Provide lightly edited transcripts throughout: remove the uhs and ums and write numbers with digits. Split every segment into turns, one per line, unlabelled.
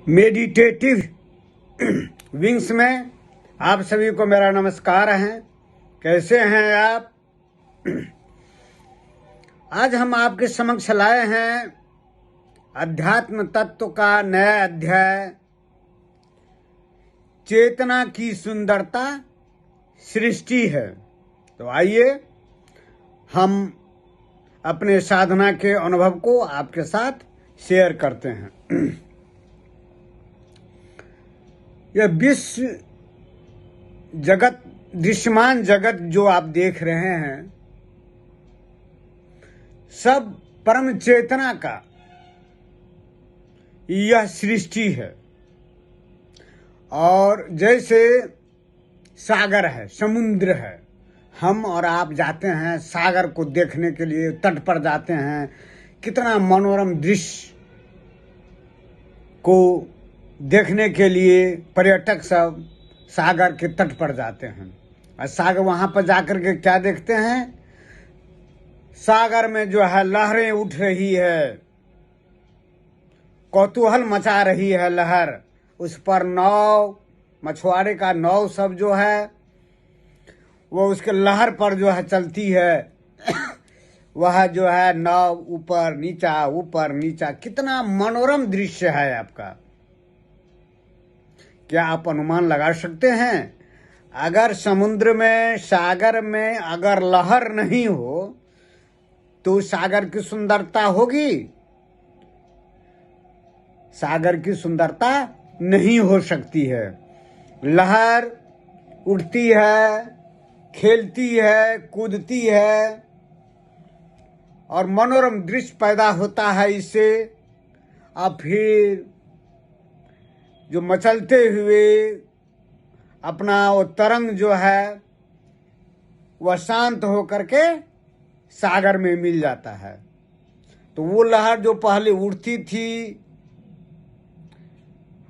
Meditative wings में आप सभी को मेरा नमस्कार है। कैसे हैं आप? आज हम आपके समक्ष लाए हैं अध्यात्म तत्व का नया अध्याय, चेतना की सुंदरता सृष्टि है। तो आइए हम अपने साधना के अनुभव को आपके साथ शेयर करते हैं। यह विश्व जगत, दृश्यमान जगत जो आप देख रहे हैं, सब परम चेतना का यह सृष्टि है। और जैसे सागर है, समुद्र है, हम और आप जाते हैं सागर को देखने के लिए, तट पर जाते हैं, कितना मनोरम दृश्य को देखने के लिए पर्यटक सब सागर के तट पर जाते हैं। और सागर, वहां पर जाकर के क्या देखते हैं? सागर में जो है लहरें उठ रही है, कौतूहल मचा रही है लहर। उस पर नाव, मछुआरे का नाव सब जो है वो उसके लहर पर जो है चलती है। वह जो है नाव ऊपर नीचा, कितना मनोरम दृश्य है आपका। क्या आप अनुमान लगा सकते हैं? अगर समुद्र में, सागर में अगर लहर नहीं हो तो सागर की सुंदरता होगी? सागर की सुंदरता नहीं हो सकती है। लहर उठती है, खेलती है, कूदती है और मनोरम दृश्य पैदा होता है इससे। अब फिर जो मचलते हुए अपना वो तरंग जो है वह शांत होकर के सागर में मिल जाता है। तो वो लहर जो पहले उठती थी,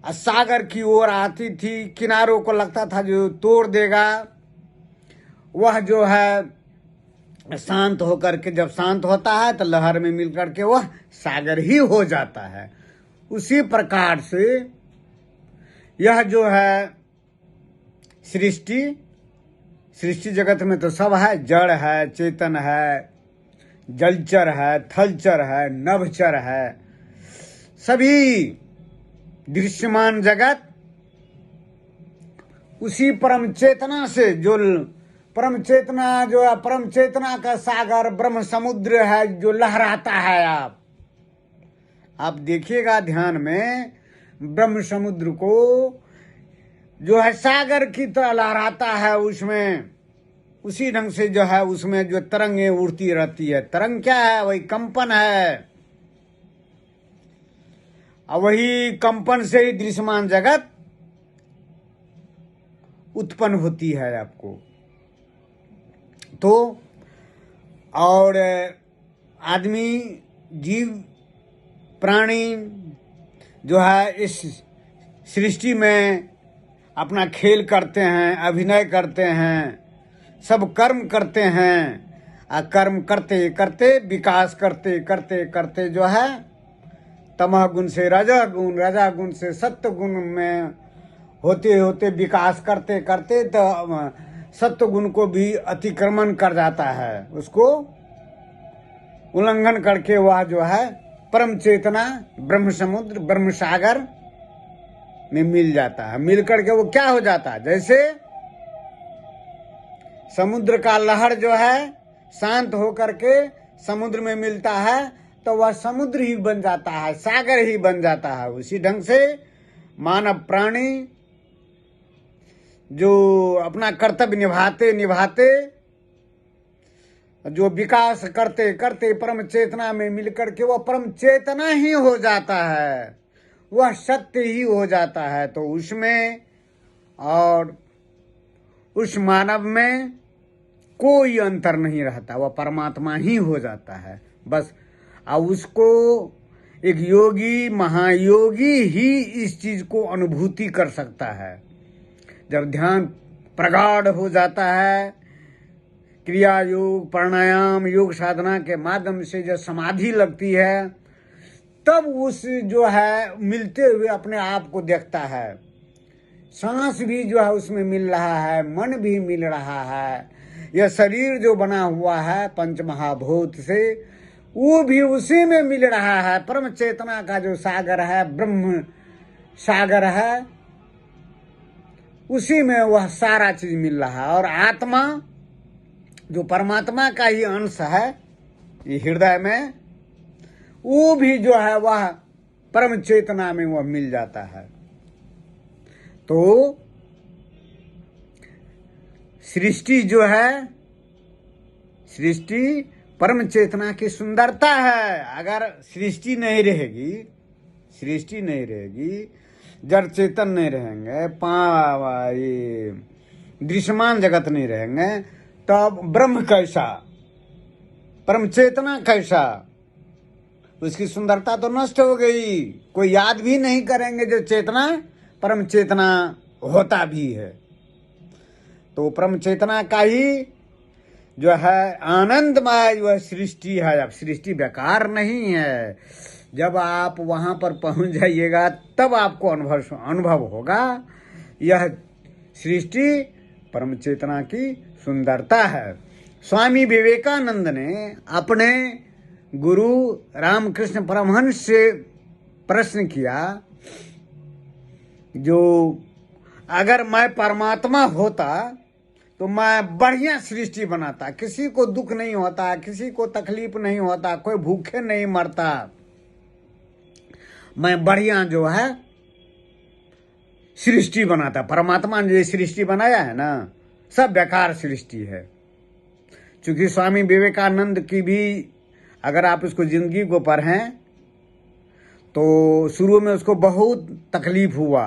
सागर की ओर आती थी, किनारों को लगता था जो तोड़ देगा, वह जो है शांत होकर के, जब शांत होता है तो लहर में मिलकर के वह सागर ही हो जाता है। उसी प्रकार से यह जो है सृष्टि जगत में तो सब है, जड़ है, चेतन है, जलचर है, थलचर है, नभचर है, सभी दृश्यमान जगत उसी परम चेतना से, जो परम चेतना जो है, परम चेतना का सागर ब्रह्म समुद्र है जो लहराता है। आप देखिएगा ध्यान में, ब्रह्म समुद्र को जो है सागर की तरह लहराता है। उसमें उसी ढंग से जो है उसमें जो तरंगें उड़ती रहती है। तरंग क्या है? वही कंपन है। और वही कंपन से ही दृश्यमान जगत उत्पन्न होती है आपको। तो और आदमी, जीव, प्राणी जो है इस सृष्टि में अपना खेल करते हैं, अभिनय करते हैं, सब कर्म करते हैं। और कर्म करते करते, विकास करते करते करते जो है तमह गुण से रजा गुण से सत्य गुण में होते होते, विकास करते करते तो सत्य गुण को भी अतिक्रमण कर जाता है। उसको उल्लंघन करके वह जो है परम चेतना ब्रह्म समुद्र, ब्रह्म सागर में मिल जाता है। मिल करके वो क्या हो जाता है? जैसे समुद्र का लहर जो है शांत होकर के समुद्र में मिलता है तो वह समुद्र ही बन जाता है, सागर ही बन जाता है। उसी ढंग से मानव प्राणी जो अपना कर्तव्य निभाते निभाते, जो विकास करते करते परम चेतना में मिलकर के वह परम चेतना ही हो जाता है, वह सत्य ही हो जाता है। तो उसमें और उस मानव में कोई अंतर नहीं रहता, वह परमात्मा ही हो जाता है बस। और उसको एक योगी, महायोगी ही इस चीज को अनुभूति कर सकता है। जब ध्यान प्रगाढ़ हो जाता है, क्रिया योग, प्राणायाम, योग साधना के माध्यम से जब समाधि लगती है तब उस जो है मिलते हुए अपने आप को देखता है। सांस भी जो है उसमें मिल रहा है, मन भी मिल रहा है। यह शरीर जो बना हुआ है पंच महाभूत से, वो भी उसी में मिल रहा है। परम चेतना का जो सागर है, ब्रह्म सागर है, उसी में वह सारा चीज मिल रहा है। और आत्मा जो परमात्मा का ही अंश है ये हृदय में, वो भी जो है वह परम चेतना में वह मिल जाता है। तो सृष्टि जो है, सृष्टि परम चेतना की सुंदरता है। अगर सृष्टि नहीं रहेगी, सृष्टि नहीं रहेगी, जड़ चेतन नहीं रहेंगे, ये दृश्यमान जगत नहीं रहेंगे, तब ब्रह्म कैसा, परम चेतना कैसा? उसकी सुंदरता तो नष्ट हो गई। कोई याद भी नहीं करेंगे जो चेतना परम चेतना होता भी है। तो परम चेतना का ही जो है आनंदमय वह सृष्टि है। अब सृष्टि बेकार नहीं है। जब आप वहां पर पहुंच जाइएगा तब आपको अनुभव होगा यह सृष्टि परम चेतना की सुंदरता है। स्वामी विवेकानंद ने अपने गुरु रामकृष्ण परमहंस से प्रश्न किया, जो अगर मैं परमात्मा होता तो मैं बढ़िया सृष्टि बनाता, किसी को दुख नहीं होता, किसी को तकलीफ नहीं होता, कोई भूखे नहीं मरता, मैं बढ़िया जो है सृष्टि बनाता। परमात्मा ने जो सृष्टि बनाया है ना, सब बेकार सृष्टि है। क्योंकि स्वामी विवेकानंद की भी अगर आप उसको जिंदगी को पढ़ें तो शुरू में उसको बहुत तकलीफ हुआ।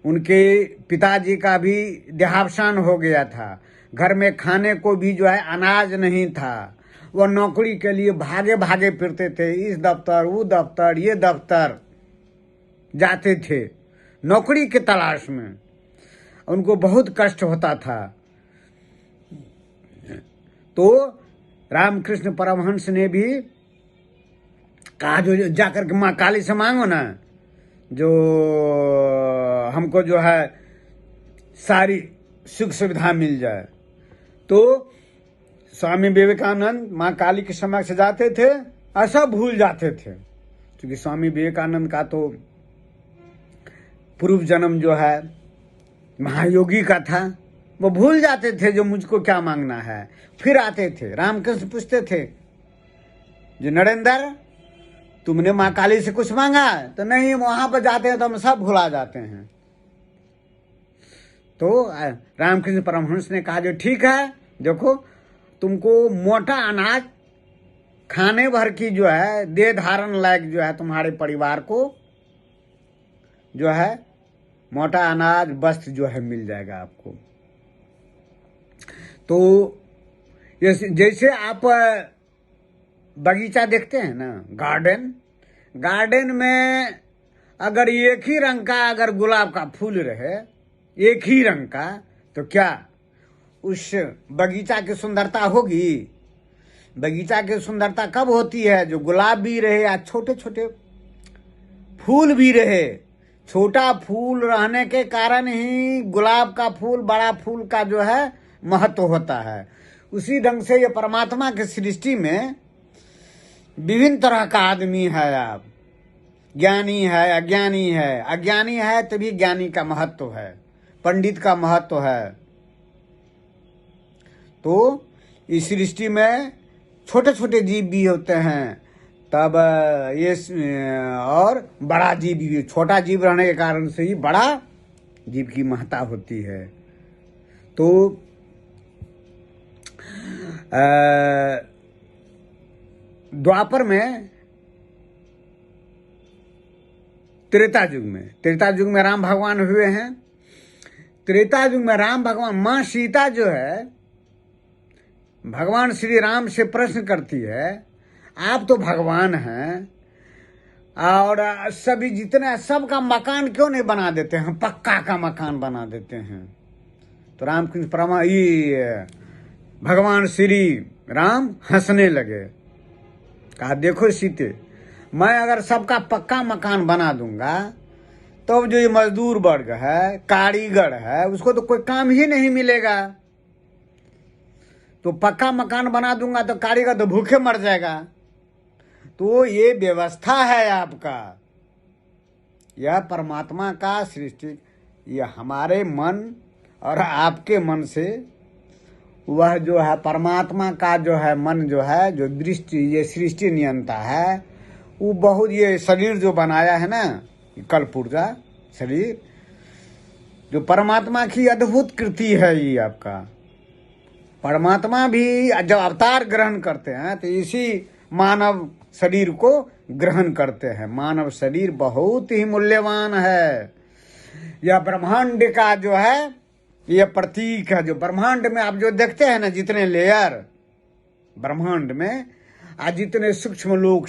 उनके पिताजी का भी देहावसान हो गया था। घर में खाने को भी जो है अनाज नहीं था। वह नौकरी के लिए भागे भागे फिरते थे, इस दफ्तर वो दफ्तर ये दफ्तर जाते थे नौकरी के तलाश में। उनको बहुत कष्ट होता था। तो रामकृष्ण परमहंस ने भी कहा जो जाकर के माँ काली से मांगो ना, जो हमको जो है सारी सुख सुविधा मिल जाए। तो स्वामी विवेकानंद माँ काली के समक्ष जाते थे, ऐसा भूल जाते थे। क्योंकि स्वामी विवेकानंद का तो पूर्व जन्म जो है महायोगी का था, वो भूल जाते थे जो मुझको क्या मांगना है। फिर आते थे, रामकृष्ण पूछते थे, जो नरेंद्र तुमने माँ काली से कुछ मांगा? तो नहीं, वहां पर जाते हैं तो हम सब भुला जाते हैं। तो रामकृष्ण परमहंस ने कहा जो ठीक है, देखो तुमको मोटा अनाज खाने भर की जो है दे धारण लायक जो है तुम्हारे परिवार को जो है मोटा अनाज वस्त्र जो है मिल जाएगा आपको। तो जैसे आप बगीचा देखते हैं ना, गार्डन में अगर एक ही रंग का अगर गुलाब का फूल रहे, एक ही रंग का, तो क्या उस बगीचा की सुंदरता होगी? बगीचा की सुंदरता कब होती है? जो गुलाब भी रहे या छोटे छोटे फूल भी रहे। छोटा फूल रहने के कारण ही गुलाब का फूल बड़ा फूल का जो है महत्व होता है। उसी ढंग से ये परमात्मा की सृष्टि में विभिन्न तरह का आदमी है। आप ज्ञानी है, अज्ञानी है। अज्ञानी है तभी ज्ञानी का महत्व है, पंडित का महत्व है। तो इस सृष्टि में छोटे छोटे जीव भी होते हैं, तब ये और बड़ा जीव भी। छोटा जीव रहने के कारण से ही बड़ा जीव की महत्ता होती है। तो द्वापर में त्रेता युग में राम भगवान हुए हैं। त्रेता युग में राम भगवान, माँ सीता जो है भगवान श्री राम से प्रश्न करती है, आप तो भगवान हैं और सभी जितने सबका मकान क्यों नहीं बना देते हैं, पक्का का मकान बना देते हैं? तो रामकृष्ण परमा भगवान श्री राम हंसने लगे। कहा देखो सीते, मैं अगर सबका पक्का मकान बना दूंगा तो जो ये मजदूर वर्ग है, कारीगर है, उसको तो कोई काम ही नहीं मिलेगा। तो पक्का मकान बना दूंगा तो कारीगर तो भूखे मर जाएगा। तो ये व्यवस्था है आपका, यह परमात्मा का सृष्टि, यह हमारे मन और आपके मन से वह जो है परमात्मा का जो है मन जो है, जो दृष्टि ये सृष्टि नियंता है, वो बहुत ये शरीर जो बनाया है ना, कल पुर्जा शरीर, जो परमात्मा की अद्भुत कृति है ये आपका। परमात्मा भी जब अवतार ग्रहण करते हैं तो इसी मानव शरीर को ग्रहण करते हैं। मानव शरीर बहुत ही मूल्यवान है। यह ब्रह्मांड का जो है यह प्रतीक है। जो ब्रह्मांड में आप जो देखते हैं ना, जितने लेयर ब्रह्मांड में आज जितने सूक्ष्म लोग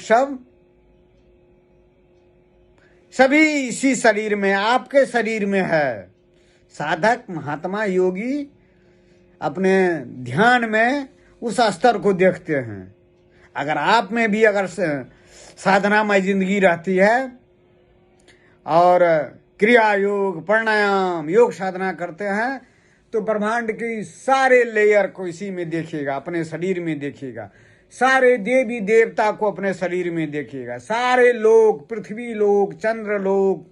सभी इसी शरीर में, आपके शरीर में है। साधक महात्मा योगी अपने ध्यान में उस स्तर को देखते हैं। अगर आप में भी अगर साधनामय जिंदगी रहती है और क्रिया योग प्राणायाम योग साधना करते हैं तो ब्रह्मांड के सारे लेयर को इसी में देखिएगा, अपने शरीर में देखिएगा। सारे देवी देवता को अपने शरीर में देखिएगा। सारे लोग, पृथ्वी लोग, चंद्र लोग,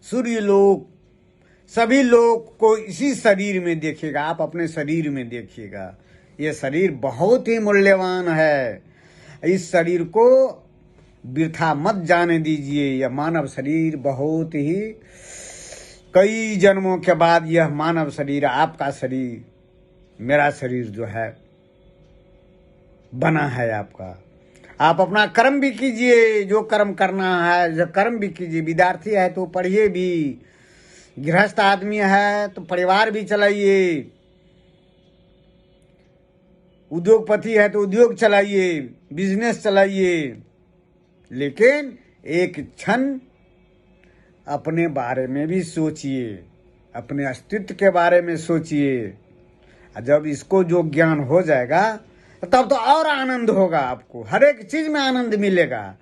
सूर्य लोग, सभी लोग को इसी शरीर में देखिएगा। आप अपने शरीर में देखिएगा। ये शरीर बहुत ही मूल्यवान है। इस शरीर को वृथा मत जाने दीजिए। यह मानव शरीर बहुत ही कई जन्मों के बाद यह मानव शरीर, आपका शरीर, मेरा शरीर जो है बना है आपका। आप अपना कर्म भी कीजिए, जो कर्म करना है जो कर्म भी कीजिए। विद्यार्थी है तो पढ़िए भी, गृहस्थ आदमी है तो परिवार भी चलाइए, उद्योगपति है तो उद्योग चलाइए, बिजनेस चलाइए। लेकिन एक क्षण अपने बारे में भी सोचिए, अपने अस्तित्व के बारे में सोचिए। जब इसको जो ज्ञान हो जाएगा तब तो और आनंद होगा। आपको हर एक चीज में आनंद मिलेगा।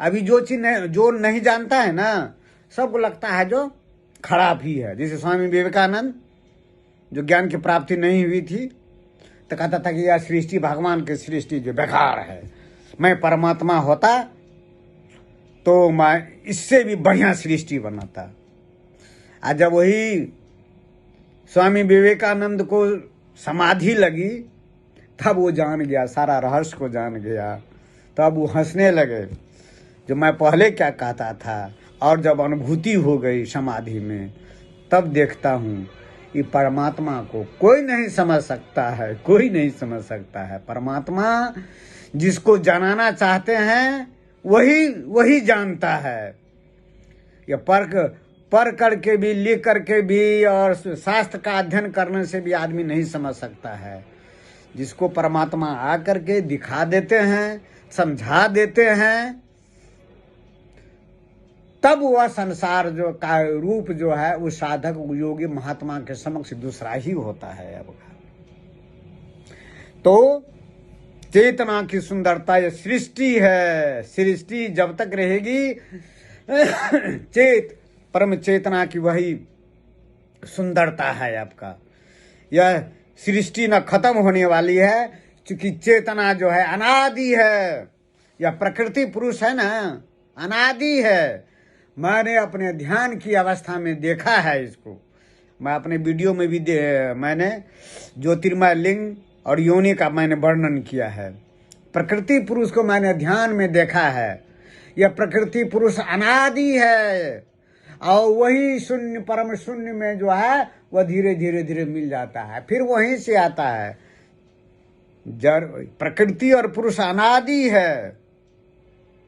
अभी जो चीज जो नहीं जानता है ना, सबको लगता है जो खराब ही है। जैसे स्वामी विवेकानंद, जो ज्ञान की प्राप्ति नहीं हुई थी तो कहता था कि यह सृष्टि भगवान की सृष्टि जो बेकार है, मैं परमात्मा होता तो मैं इससे भी बढ़िया सृष्टि बनाता। आज जब वही स्वामी विवेकानंद को समाधि लगी तब वो जान गया, सारा रहस्य को जान गया। तब वो हंसने लगे, जो मैं पहले क्या कहता था। और जब अनुभूति हो गई समाधि में, तब देखता हूँ कि परमात्मा को कोई नहीं समझ सकता है, कोई नहीं समझ सकता है। परमात्मा जिसको जानना चाहते हैं वही जानता है। ये पढ़ करके भी, लिख करके भी और शास्त्र का अध्ययन करने से भी आदमी नहीं समझ सकता है। जिसको परमात्मा आकर के दिखा देते हैं, समझा देते हैं, तब वह संसार जो का रूप जो है वो साधक योगी महात्मा के समक्ष दूसरा ही होता है। अब तो चेतना की सुंदरता ये सृष्टि है। सृष्टि जब तक रहेगी परम चेतना की वही सुंदरता है आपका। यह सृष्टि न खत्म होने वाली है, क्योंकि चेतना जो है अनादि है। यह प्रकृति पुरुष है ना, अनादि है। मैंने अपने ध्यान की अवस्था में देखा है इसको। मैं अपने वीडियो में भी मैंने ज्योतिर्मय लिंग और योनि का मैंने वर्णन किया है। प्रकृति पुरुष को मैंने ध्यान में देखा है। यह प्रकृति पुरुष अनादि है और वही शून्य परम शून्य में जो है वह धीरे धीरे धीरे मिल जाता है, फिर वहीं से आता है। जड़ प्रकृति और पुरुष अनादि है।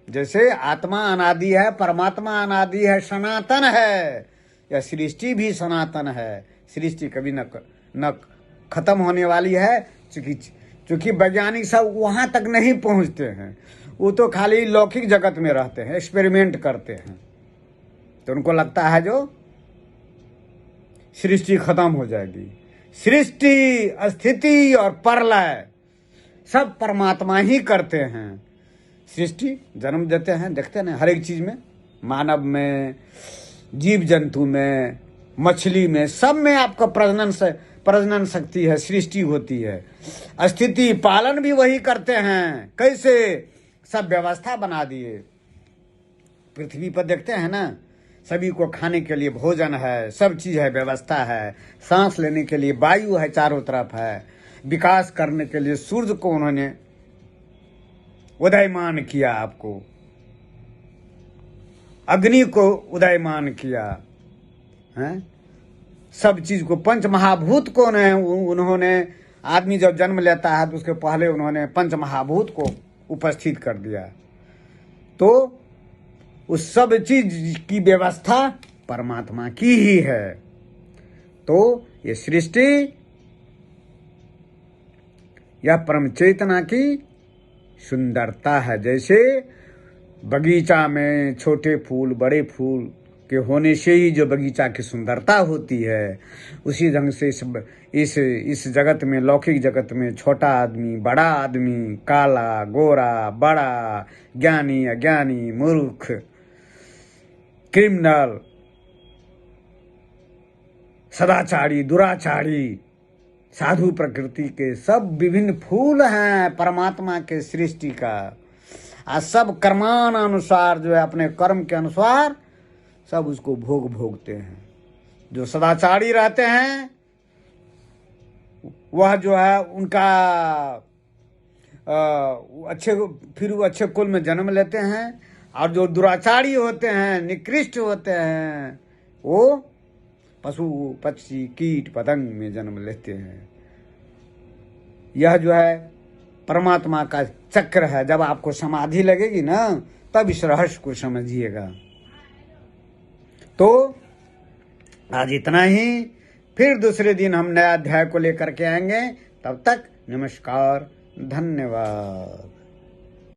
जैसे आत्मा अनादि है, परमात्मा अनादि है, सनातन है। यह सृष्टि भी सनातन है। सृष्टि कभी न खत्म होने वाली है। क्योंकि वैज्ञानिक सब वहां तक नहीं पहुंचते हैं। वो तो खाली लौकिक जगत में रहते हैं, एक्सपेरिमेंट करते हैं। तो उनको लगता है जो सृष्टि खत्म हो जाएगी। सृष्टि, स्थिति और प्रलय सब परमात्मा ही करते हैं। सृष्टि जन्म देते हैं, देखते हैं ना हर एक चीज में, मानव में, जीव जंतु में, मछली में, सब में आपका प्रजनन शक्ति है, सृष्टि होती है। स्थिति पालन भी वही करते हैं। कैसे? सब व्यवस्था बना दिए। पृथ्वी पर देखते हैं ना, सभी को खाने के लिए भोजन है, सब चीज है, व्यवस्था है, सांस लेने के लिए वायु है, चारों तरफ है, विकास करने के लिए सूर्य को उन्होंने उदयमान किया, आपको अग्नि को उदयमान किया है, सब चीज को, पंच महाभूत को उन्होंने आदमी जब जन्म लेता है तो उसके पहले उन्होंने पंच महाभूत को उपस्थित कर दिया। तो उस सब चीज की व्यवस्था परमात्मा की ही है। तो ये सृष्टि, यह परम चेतना की सुंदरता है। जैसे बगीचा में छोटे फूल बड़े फूल के होने से ही जो बगीचा की सुंदरता होती है, उसी ढंग से इस जगत में, लौकिक जगत में, छोटा आदमी बड़ा आदमी, काला गोरा बड़ा, ज्ञानी अज्ञानी, मूर्ख, क्रिमिनल, सदाचारी दुराचारी, साधु प्रकृति के सब विभिन्न फूल हैं परमात्मा के सृष्टि का। आज सब कर्मानुसार जो है, अपने कर्म के अनुसार सब उसको भोगते हैं। जो सदाचारी रहते हैं वह जो है उनका फिर वो अच्छे कुल में जन्म लेते हैं, और जो दुराचारी होते हैं, निकृष्ट होते हैं, वो पशु पक्षी कीट पतंग में जन्म लेते हैं। यह जो है परमात्मा का चक्र है। जब आपको समाधि लगेगी ना, तब इस रहस्य को समझिएगा। तो आज इतना ही, फिर दूसरे दिन हम नया अध्याय को लेकर के आएंगे। तब तक नमस्कार, धन्यवाद।